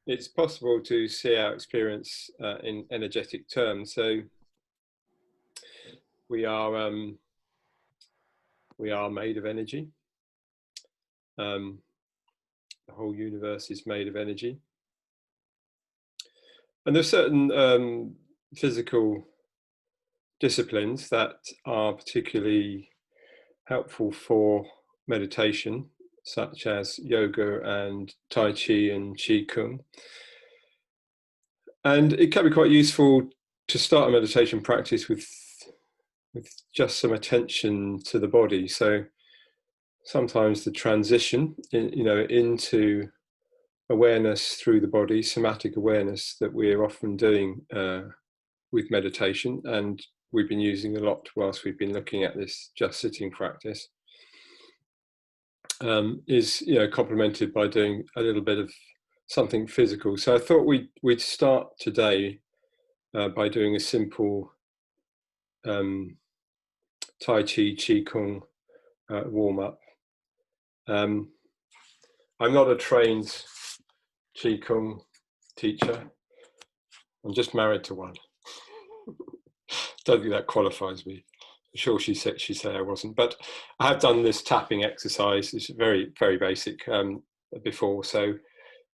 it's possible to see our experience in energetic terms. So we are made of energy. The whole universe is made of energy, and there's certain physical disciplines that are particularly helpful for meditation, such as yoga and Tai Chi and Qi Kung. And it can be quite useful to start a meditation practice with just some attention to the body. So sometimes the transition, into awareness through the body, somatic awareness, that we're often doing with meditation, and we've been using a lot whilst we've been looking at this just sitting practice, is complemented by doing a little bit of something physical. So I thought we'd start today by doing a simple Tai Chi Qi Kung warm up. I'm not a trained Qi Kung teacher. I'm just married to one. Don't think that qualifies me. I'm sure she said I wasn't, but I have done this tapping exercise. It's very, very basic before. So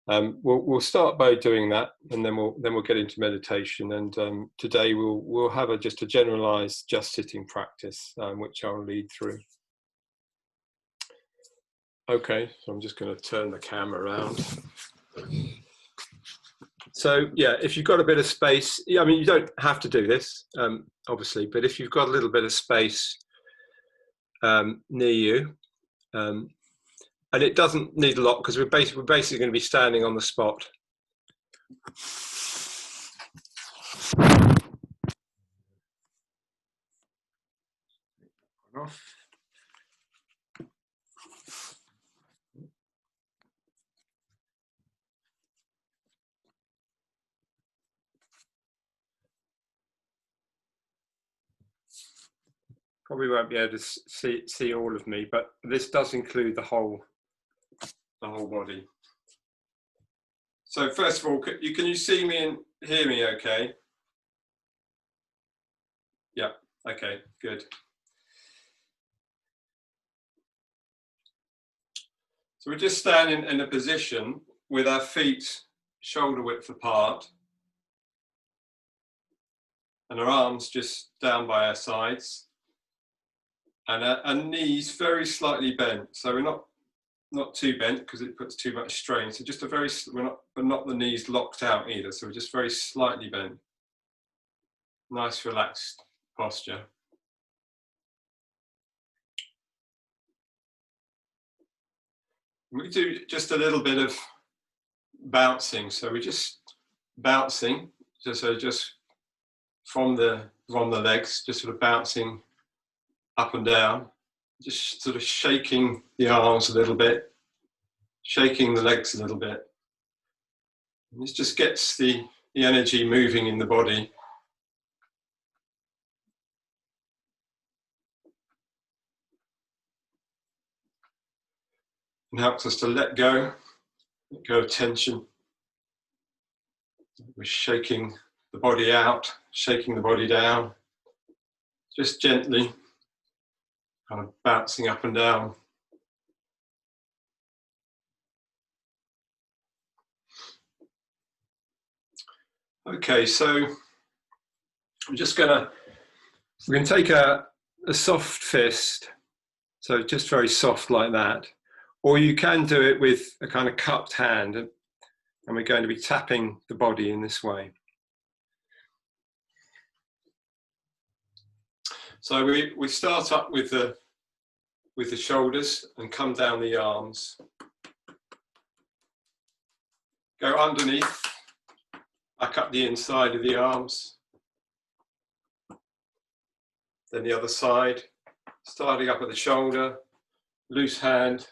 we'll start by doing that, and then we'll get into meditation. And today we'll have just a generalized just sitting practice, which I'll lead through. Okay, so I'm just going to turn the camera around. So yeah, if you've got a bit of space, I mean, you don't have to do this, obviously, but if you've got a little bit of space near you, and it doesn't need a lot, because we're basically going to be standing on the spot. Off. Probably won't be able to see all of me, but this does include the whole body. So first of all, can you see me and hear me okay? Yeah, okay, good. So we're just standing in a position with our feet shoulder width apart and our arms just down by our sides, and our knees very slightly bent. So we're not too bent because it puts too much strain. So just but not the knees locked out either. So we're just very slightly bent. Nice relaxed posture. We do just a little bit of bouncing. So we're just bouncing, just from the legs, just sort of bouncing up and down, just sort of shaking the arms a little bit, shaking the legs a little bit. And this just gets the energy moving in the body. And helps us to let go of tension. We're shaking the body out, shaking the body down, just gently kind of bouncing up and down. Okay, so we're going to take a soft fist, so just very soft like that, or you can do it with a kind of cupped hand, and we're going to be tapping the body in this way. So we start up with the shoulders and come down the arms. Go underneath, back up the inside of the arms. Then the other side, starting up at the shoulder, loose hand,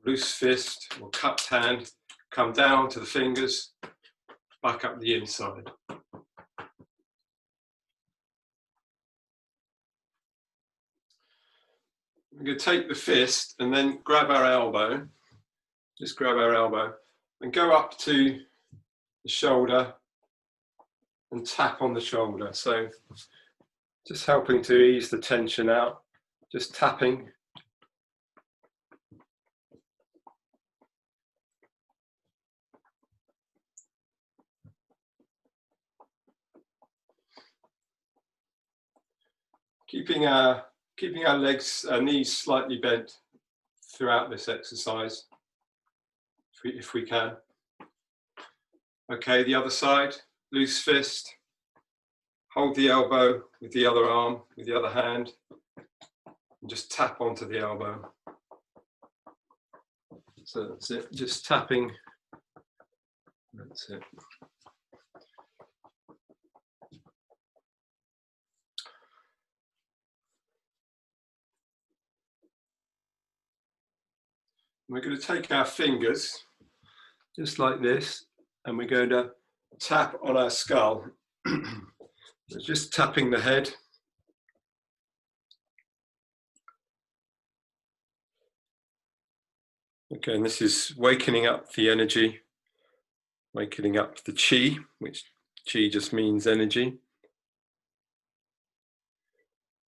loose fist, or cupped hand, come down to the fingers, back up the inside. We're going to take the fist and then grab our elbow, just grab our elbow, and go up to the shoulder and tap on the shoulder. So just helping to ease the tension out, just tapping. Keeping our legs, our knees slightly bent throughout this exercise, if we can. Okay, the other side, loose fist. Hold the elbow with the other arm, with the other hand, and just tap onto the elbow. So that's it, just tapping. That's it. We're going to take our fingers, just like this, and we're going to tap on our skull. So just tapping the head. Okay, and this is wakening up the energy, wakening up the chi, which chi just means energy.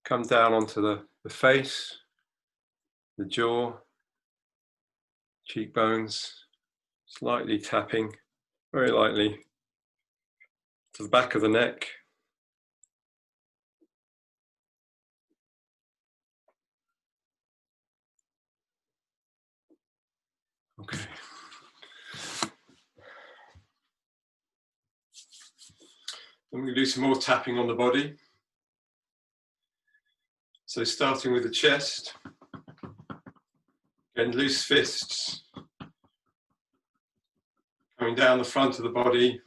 Come down onto the face, the jaw, cheekbones, slightly tapping, very lightly, to the back of the neck. Okay. I'm going to do some more tapping on the body. So starting with the chest, again, loose fists, coming down the front of the body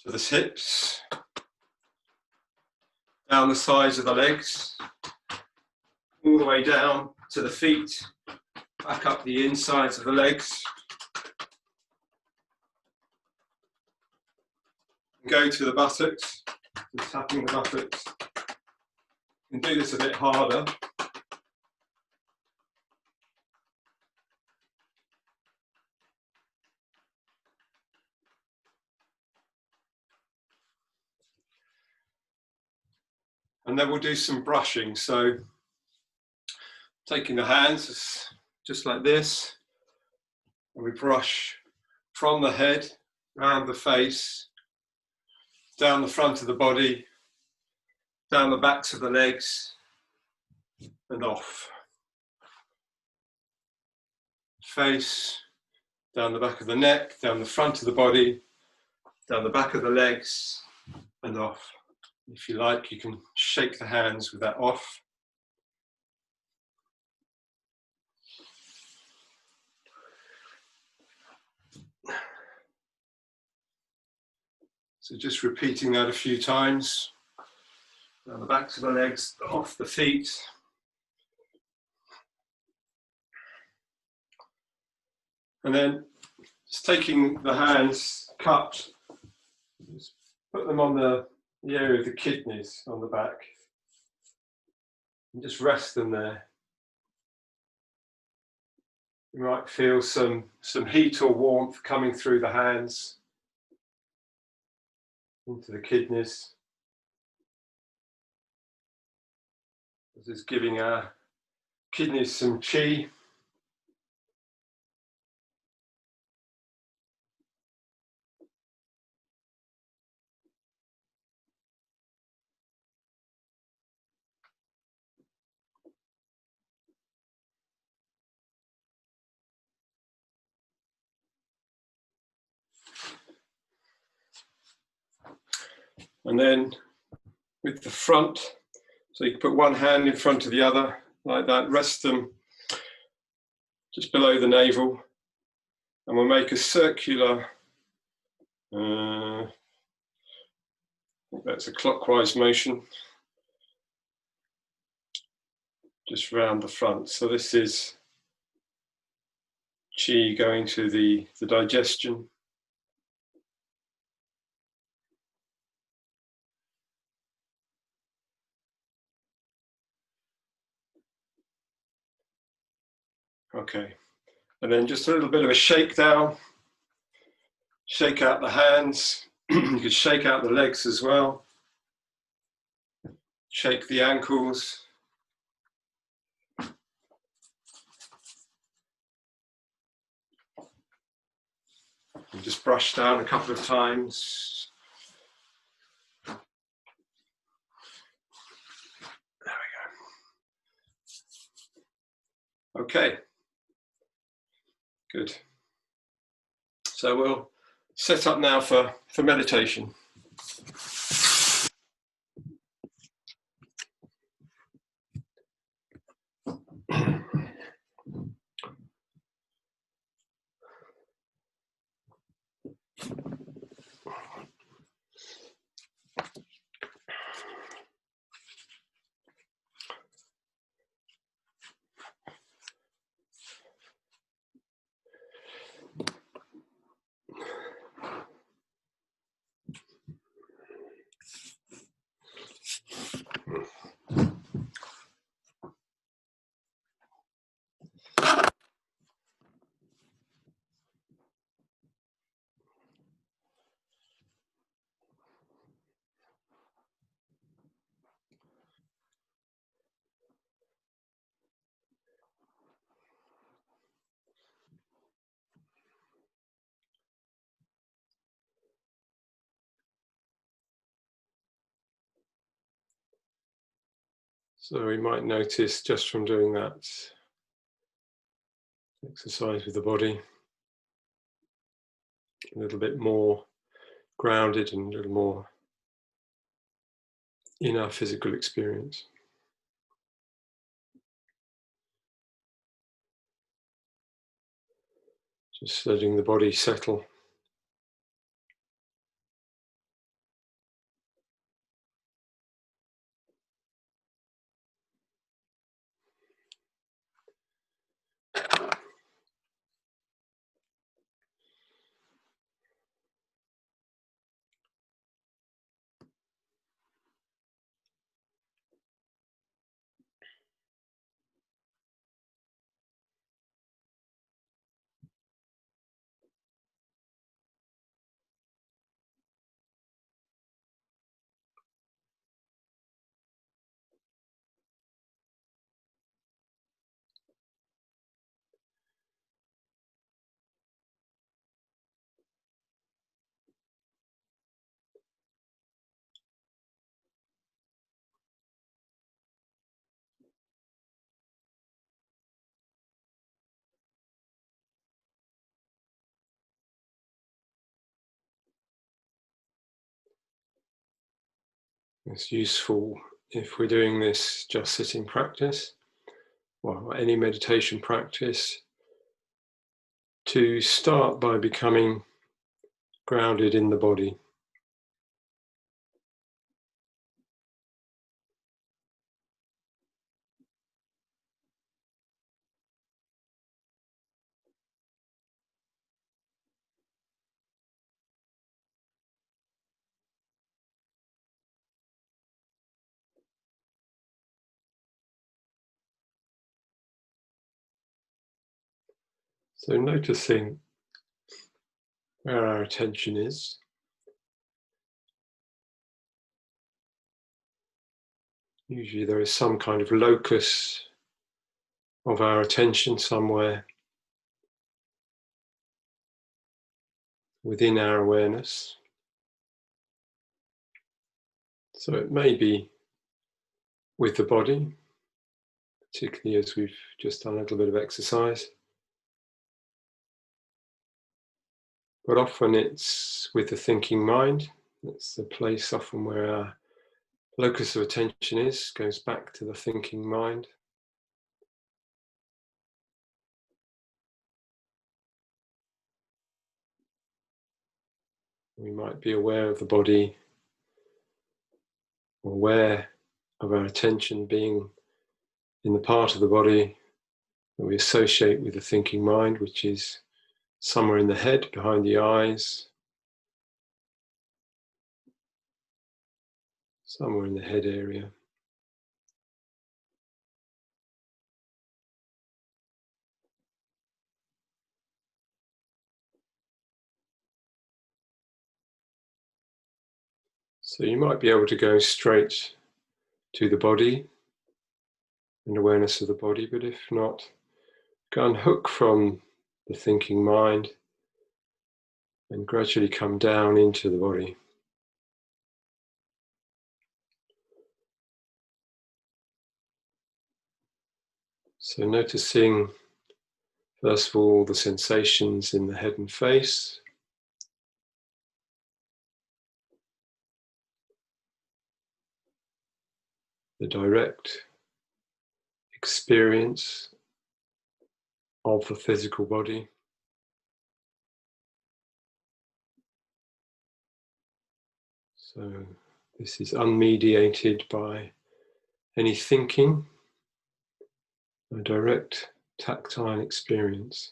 to the hips, down the sides of the legs, all the way down to the feet, back up the insides of the legs. Go to the buttocks, just tapping the buttocks. You can do this a bit harder. And then we'll do some brushing. So taking the hands just like this, and we brush from the head, round the face, down the front of the body, down the backs of the legs, and off. Face, down the back of the neck, down the front of the body, down the back of the legs, and off. If you like, you can shake the hands with that off. So just repeating that a few times. Down the backs of the legs, off the feet. And then just taking the hands cupped, just put them on the area of the kidneys on the back. And just rest them there. You might feel some heat or warmth coming through the hands into the kidneys. This is giving our kidneys some chi. And then with the front, so you can put one hand in front of the other, like that, rest them just below the navel, and we'll make a circular, I think that's a clockwise motion, just round the front. So this is chi going to the digestion. Okay, And then just a little bit of a shake down. Shake out the hands. You could shake out the legs as well. Shake the ankles. And just brush down a couple of times. There we go. Okay. Good. So we'll set up now for meditation. So we might notice just from doing that exercise with the body, a little bit more grounded and a little more in our physical experience. Just letting the body settle. It's useful if we're doing this just sitting practice, or any meditation practice, to start by becoming grounded in the body. So noticing where our attention is. Usually there is some kind of locus of our attention somewhere within our awareness. So it may be with the body, particularly as we've just done a little bit of exercise. But often it's with the thinking mind. That's the place often where our locus of attention goes back to the thinking mind. We might be aware of the body, aware of our attention being in the part of the body that we associate with the thinking mind, which is somewhere in the head, behind the eyes, somewhere in the head area. So you might be able to go straight to the body and awareness of the body, but if not, go unhook from the thinking mind and gradually come down into the body. So noticing, first of all, the sensations in the head and face. The direct experience of the physical body. So this is unmediated by any thinking, a direct tactile experience.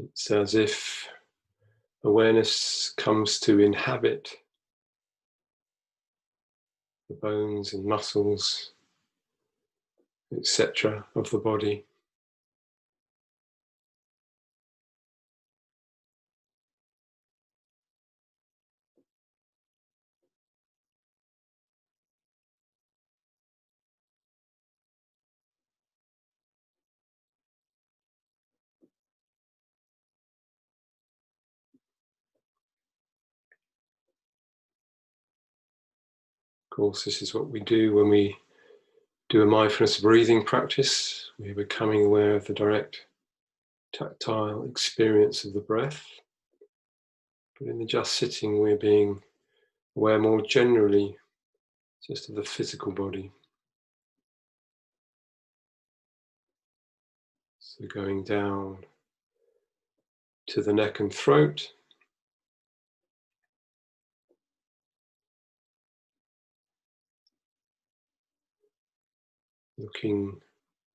It's as if awareness comes to inhabit the bones and muscles, etc., of the body. Of course, this is what we do when we do a mindfulness breathing practice. We're becoming aware of the direct tactile experience of the breath. But in the just sitting, we're being aware more generally just of the physical body. So going down to the neck and throat. Looking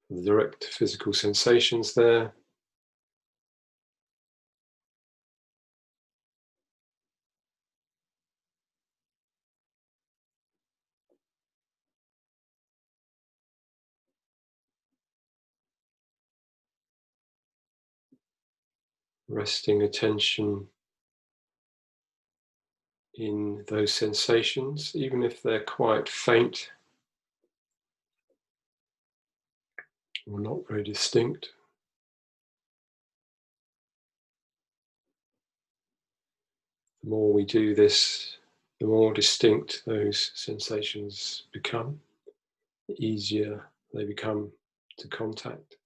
for the direct physical sensations there. Resting attention in those sensations, even if they're quite faint or not very distinct. The more we do this, the more distinct those sensations become, the easier they become to contact.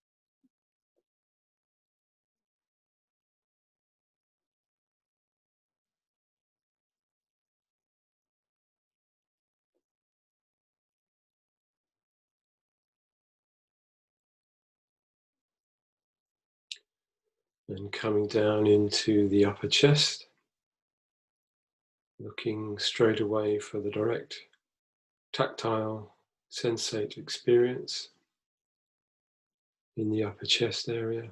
And coming down into the upper chest, looking straight away for the direct tactile sensate experience in the upper chest area.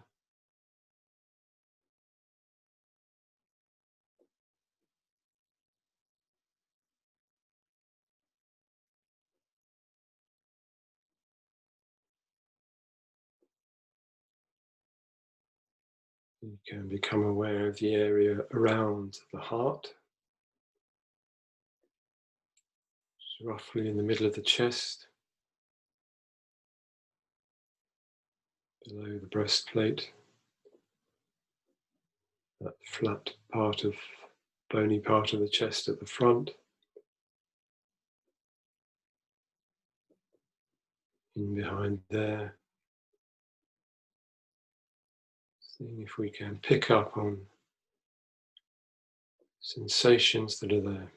You can become aware of the area around the heart, roughly in the middle of the chest, below the breastplate, that flat part of, bony part of the chest at the front, in behind there. Seeing if we can pick up on sensations that are there.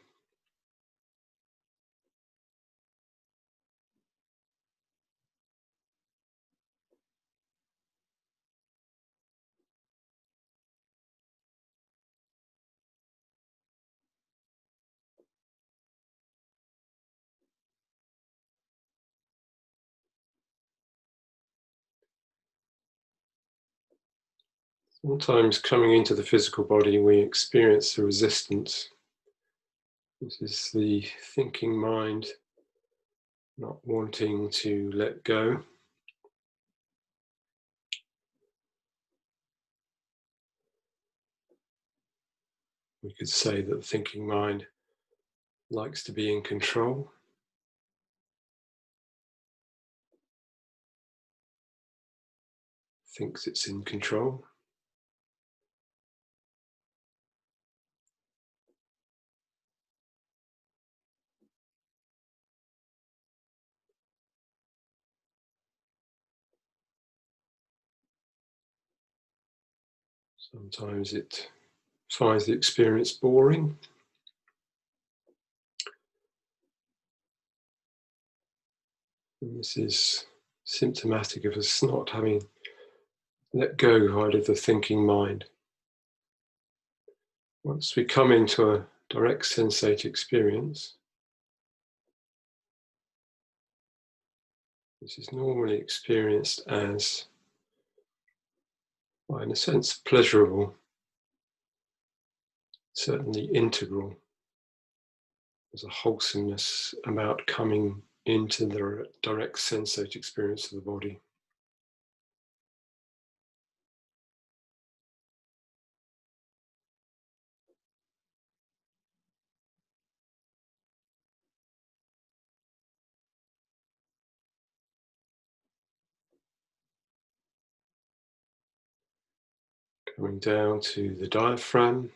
Sometimes coming into the physical body, we experience a resistance This is the thinking mind not wanting to let go. We could say that the thinking mind likes to be in control. Thinks it's in control. Sometimes it finds the experience boring. And this is symptomatic of us not having let go quite of the thinking mind. Once we come into a direct sensate experience, this is normally experienced as, well, in a sense, pleasurable, certainly integral. There's a wholesomeness about coming into the direct sensate experience of the body. Coming down to the diaphragm,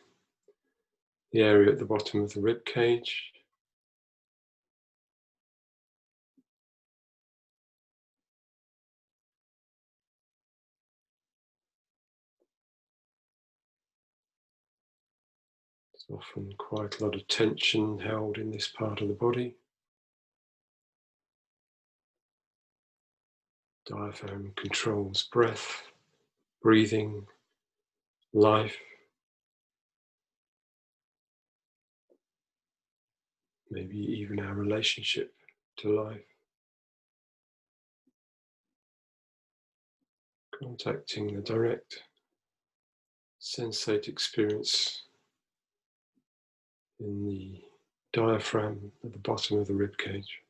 the area at the bottom of the rib cage. There's often quite a lot of tension held in this part of the body. Diaphragm controls breath, breathing, life, maybe even our relationship to life. Contacting the direct sensate experience in the diaphragm at the bottom of the rib cage.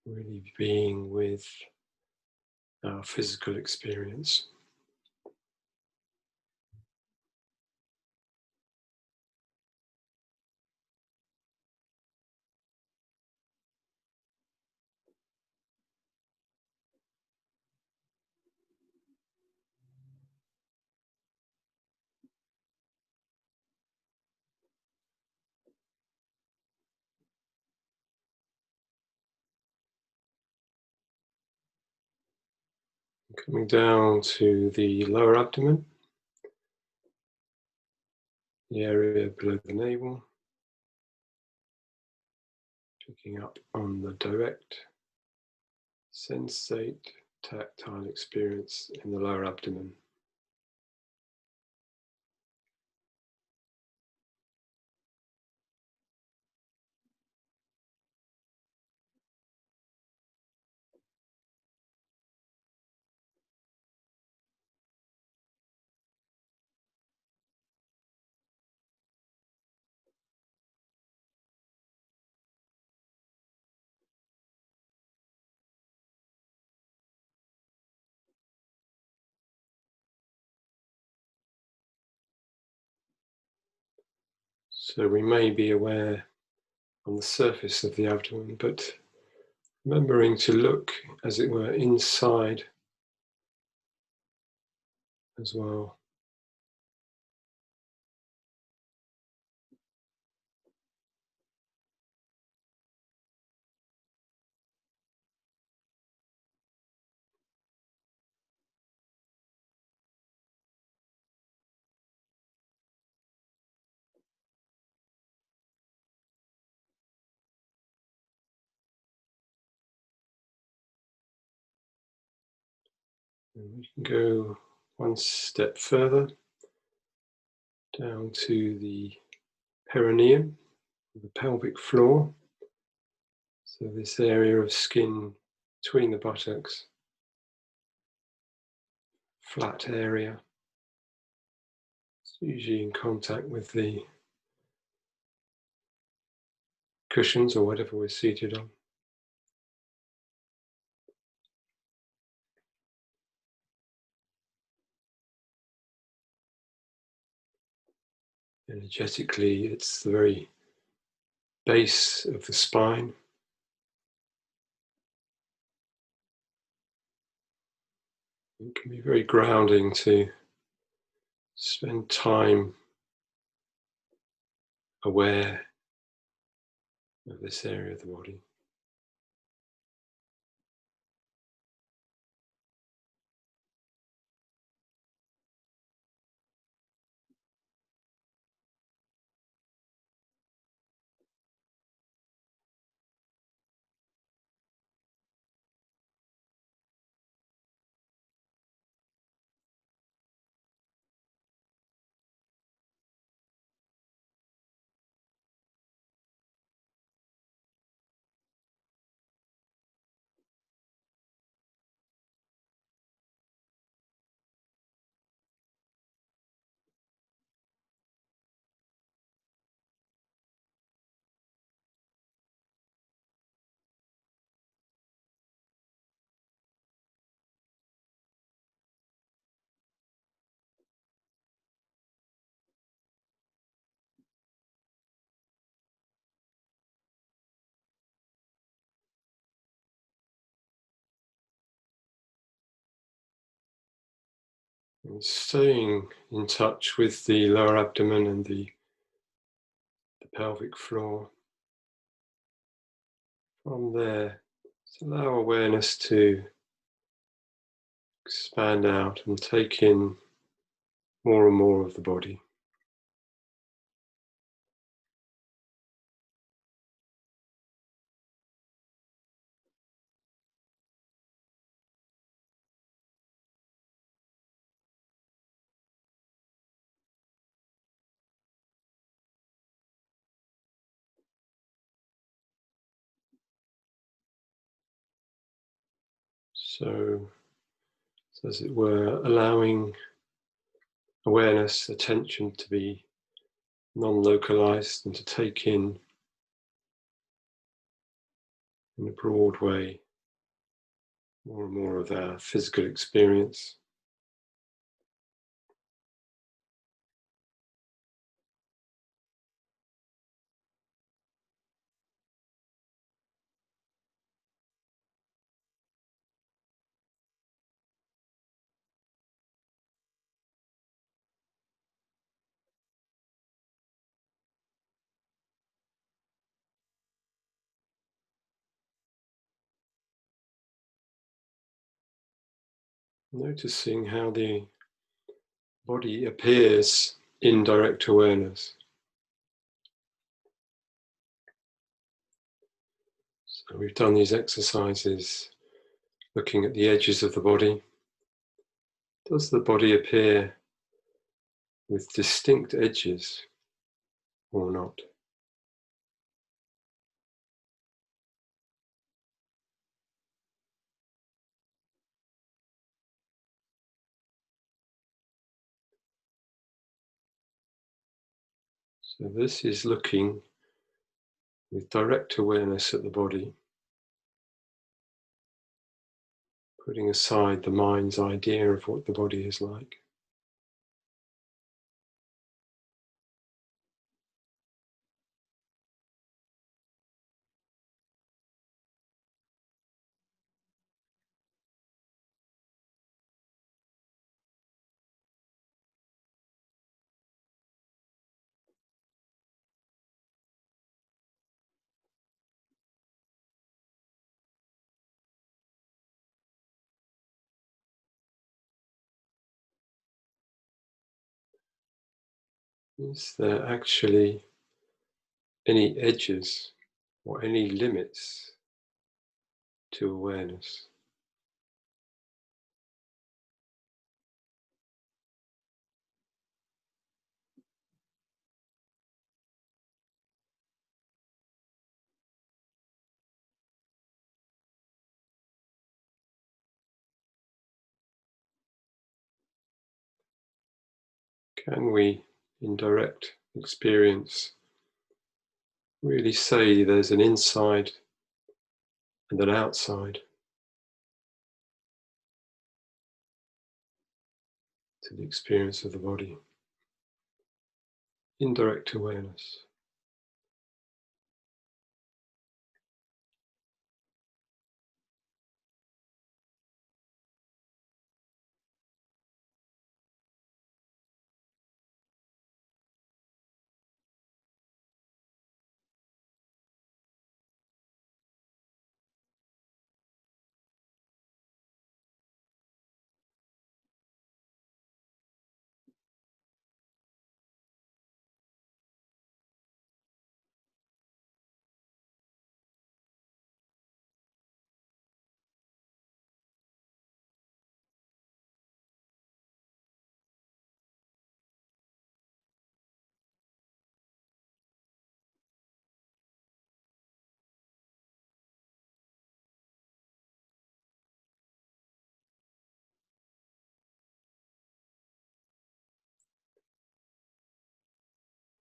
Really being with our physical experience. Coming down to the lower abdomen, the area below the navel, picking up on the direct sensate tactile experience in the lower abdomen. So we may be aware on the surface of the abdomen, but remembering to look, as it were, inside as well. And we can go one step further down to the perineum, the pelvic floor. So this area of skin between the buttocks, flat area. It's usually in contact with the cushions or whatever we're seated on. Energetically, it's the very base of the spine. It can be very grounding to spend time aware of this area of the body. And staying in touch with the lower abdomen and the pelvic floor. From there, just allow awareness to expand out and take in more and more of the body. So, as it were, allowing awareness, attention to be non-localized and to take in a broad way more and more of our physical experience. Noticing how the body appears in direct awareness. So we've done these exercises looking at the edges of the body. Does the body appear with distinct edges or not? So this is looking with direct awareness at the body, putting aside the mind's idea of what the body is like. Is there actually any edges or any limits to awareness? Can we, in direct experience, really say there's an inside and an outside to the experience of the body? Indirect awareness.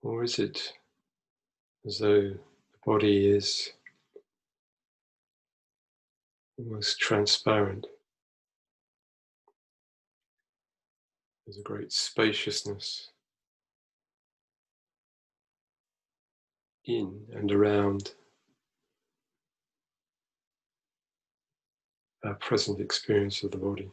Or is it as though the body is almost transparent? There's a great spaciousness in and around our present experience of the body.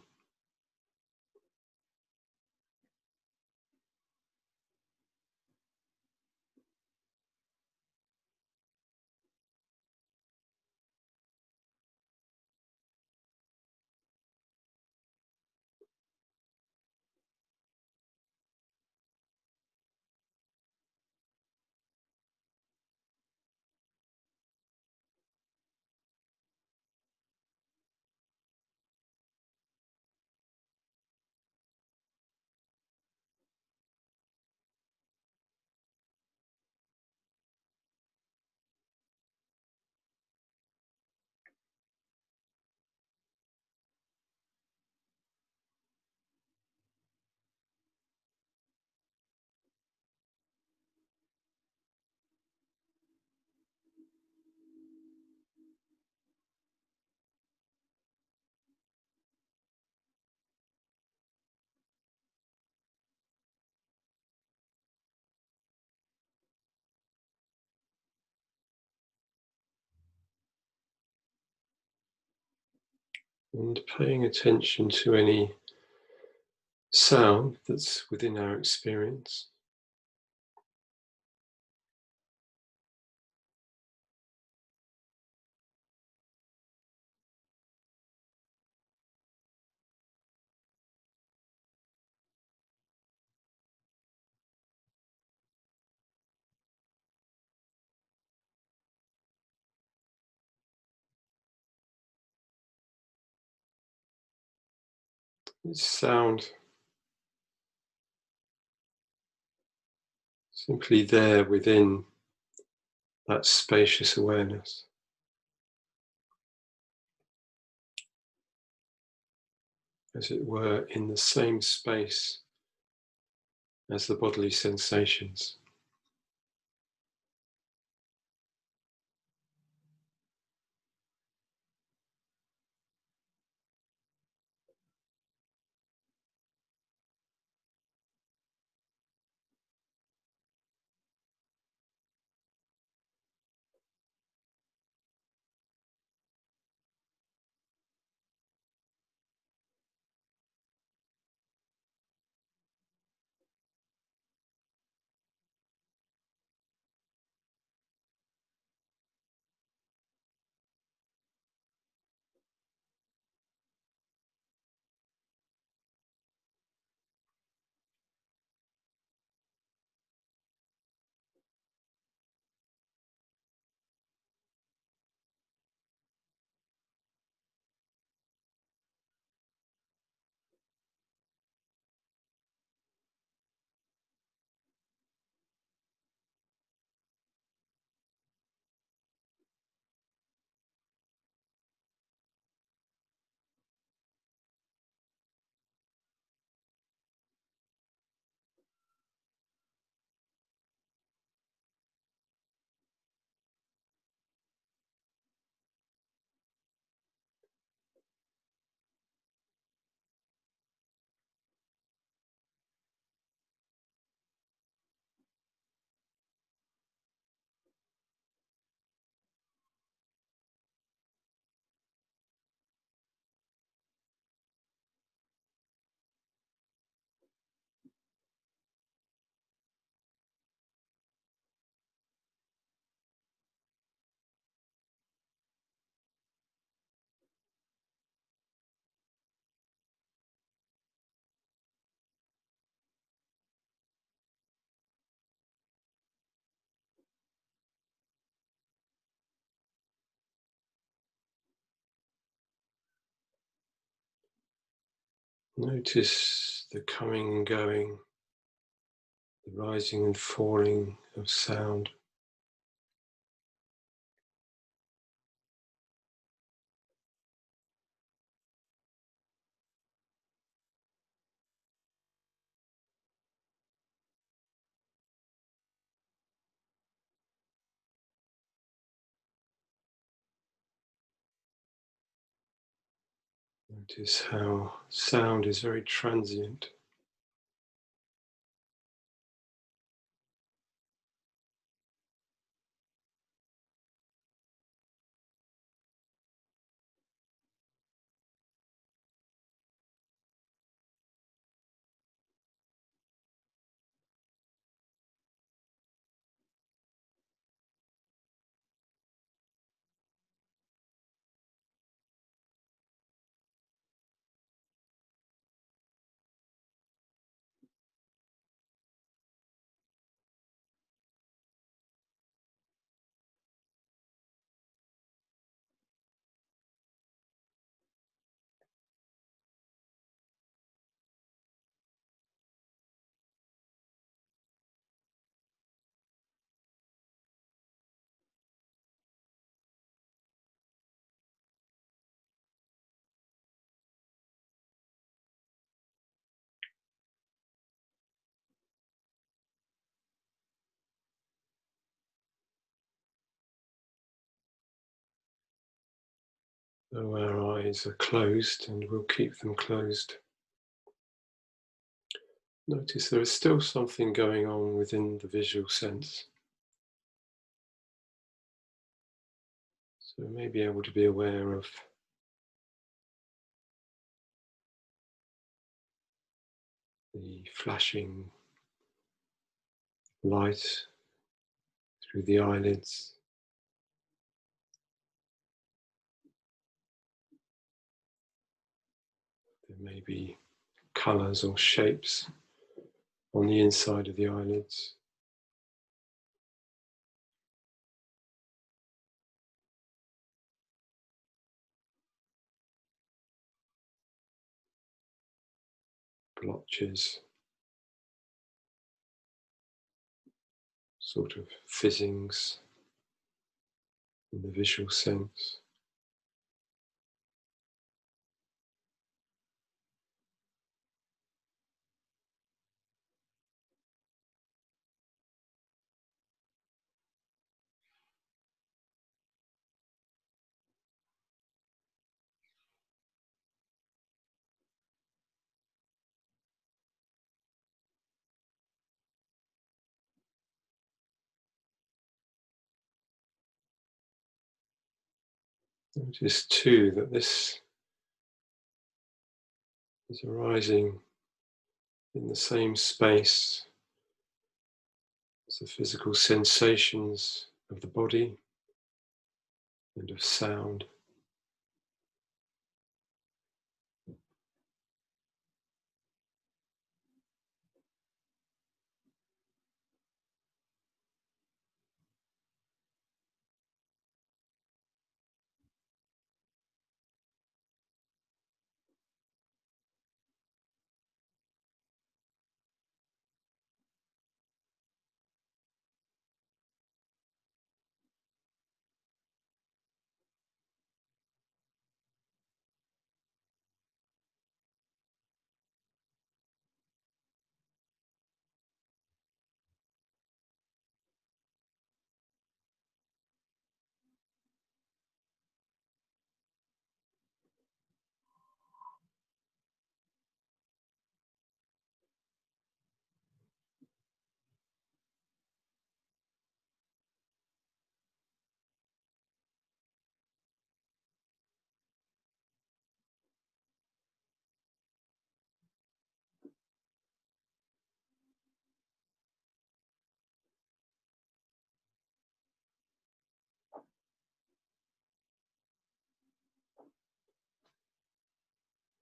And paying attention to any sound that's within our experience. It's sound simply there within that spacious awareness, as it were, in the same space as the bodily sensations. Notice the coming and going, the rising and falling of sound. Notice how sound is very transient. Though our eyes are closed, and we'll keep them closed, notice there is still something going on within the visual sense. So we may be able to be aware of the flashing light through the eyelids. There may be colours or shapes on the inside of the eyelids. Blotches, sort of fizzings in the visual sense. Notice too that this is arising in the same space as the physical sensations of the body and of sound.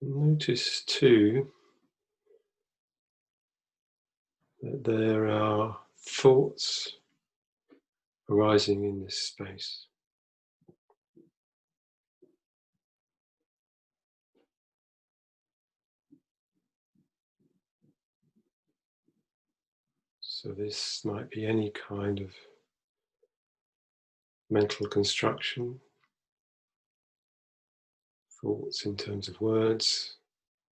Notice too that there are thoughts arising in this space. So this might be any kind of mental construction, thoughts in terms of words,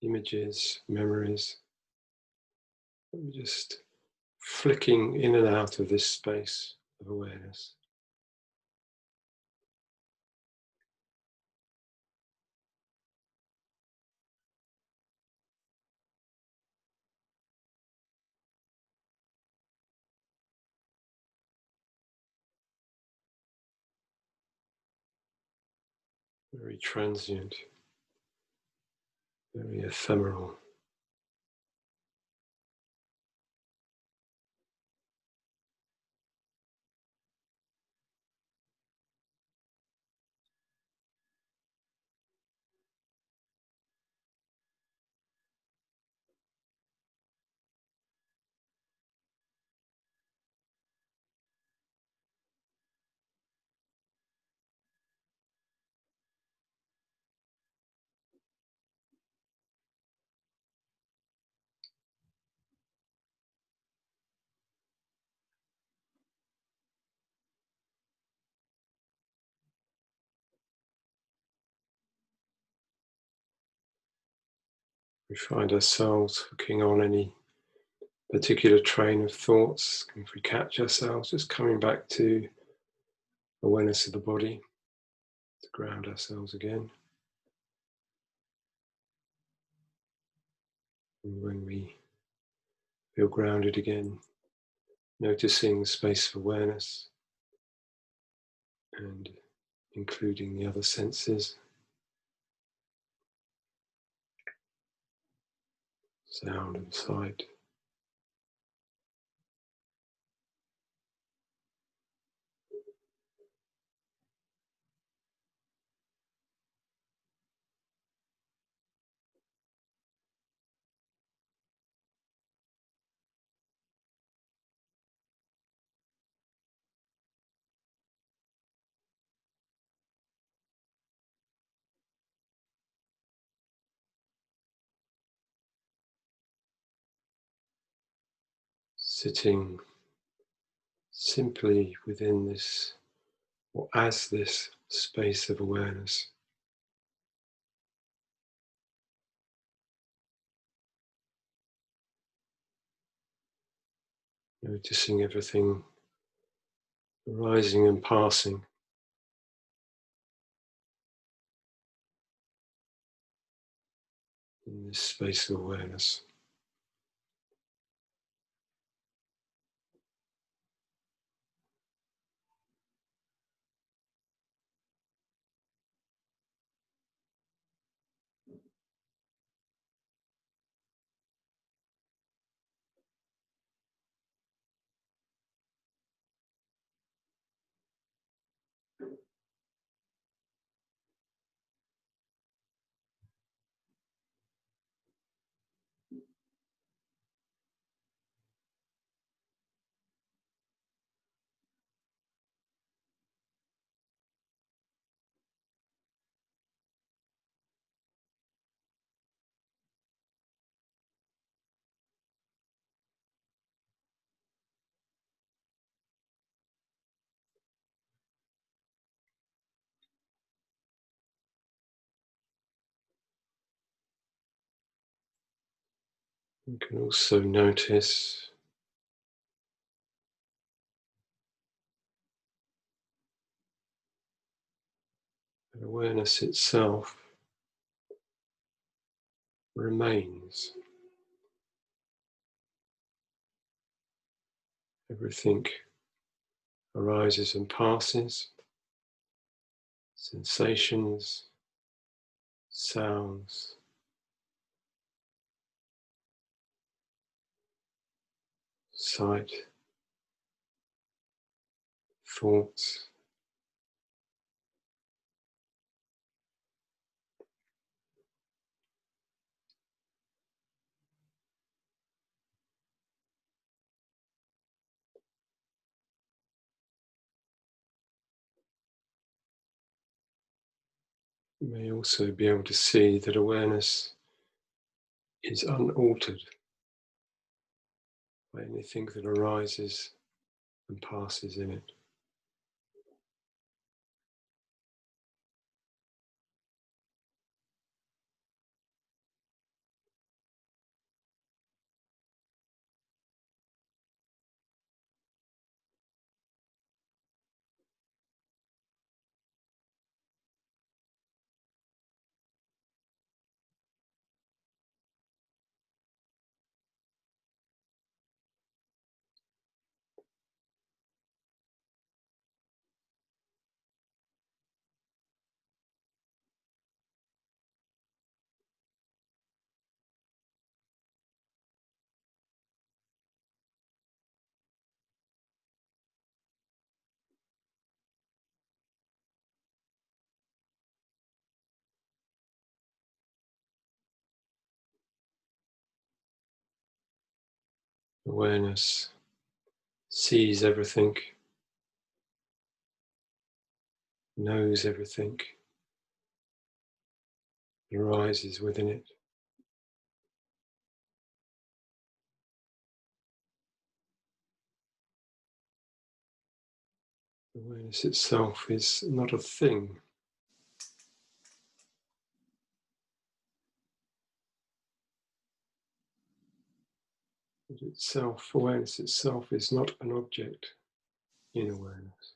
images, memories. Just flicking in and out of this space of awareness. Very transient, very ephemeral. We find ourselves hooking on any particular train of thoughts. If we catch ourselves, just coming back to awareness of the body to ground ourselves again. And when we feel grounded again, noticing the space of awareness and including the other senses, sound and sight. Sitting simply within this, or as this space of awareness. Noticing everything arising and passing in this space of awareness. You can also notice that awareness itself remains. Everything arises and passes, sensations, sounds, sight, thoughts. You may also be able to see that awareness is unaltered. by anything that arises and passes in it. Awareness sees everything, knows everything, arises within it. Awareness itself is not a thing. But itself, awareness itself is not an object in awareness.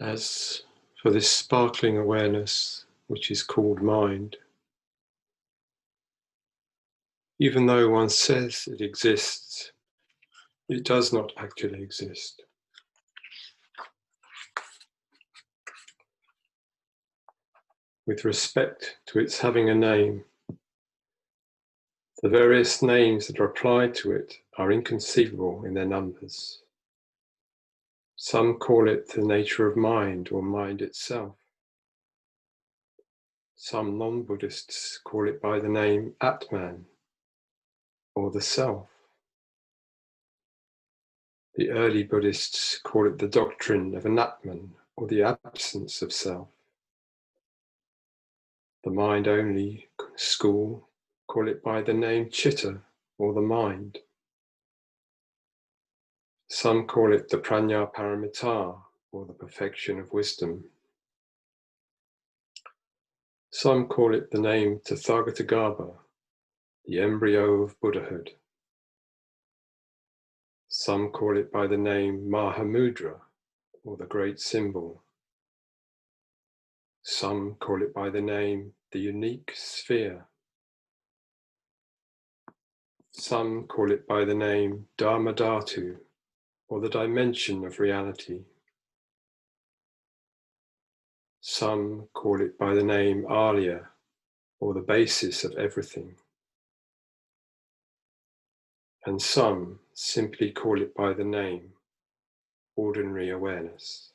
As for this sparkling awareness, which is called mind, even though one says it exists, it does not actually exist. With respect to its having a name, the various names that are applied to it are inconceivable in their numbers. Some call it the nature of mind or mind itself. Some non-Buddhists call it by the name Atman or the self. The early Buddhists call it the doctrine of Anatman or the absence of self. The mind-only school call it by the name Chitta or the mind. Some call it the Prajna Paramita or the perfection of wisdom. Some call it the name Tathagatagarbha, the embryo of Buddhahood. Some call it by the name Mahamudra or the great symbol. Some call it by the name the unique sphere. Some call it by the name Dharmadhatu or the dimension of reality. Some call it by the name Alaya or the basis of everything. And some simply call it by the name ordinary awareness.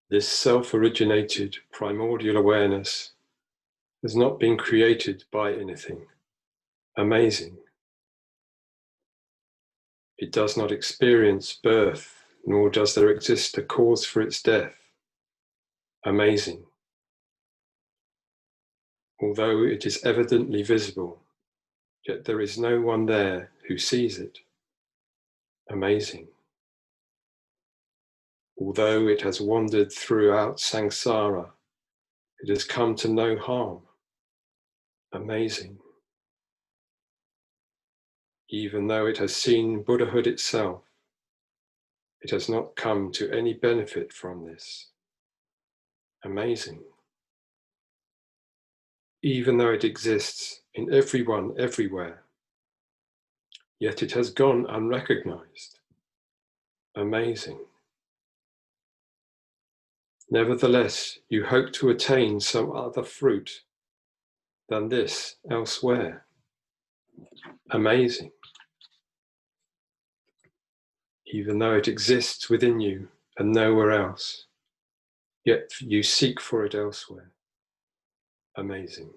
This self-originated primordial awareness has not been created by anything. Amazing. It does not experience birth, nor does there exist a cause for its death. Amazing. Although it is evidently visible, yet there is no one there who sees it. Amazing. Although it has wandered throughout samsara, it has come to no harm. Amazing. Even though it has seen Buddhahood itself, it has not come to any benefit from this. Amazing. Even though it exists in everyone, everywhere, yet it has gone unrecognized. Amazing. Nevertheless, you hope to attain some other fruit than this elsewhere. Amazing. Even though it exists within you and nowhere else, yet you seek for it elsewhere. Amazing.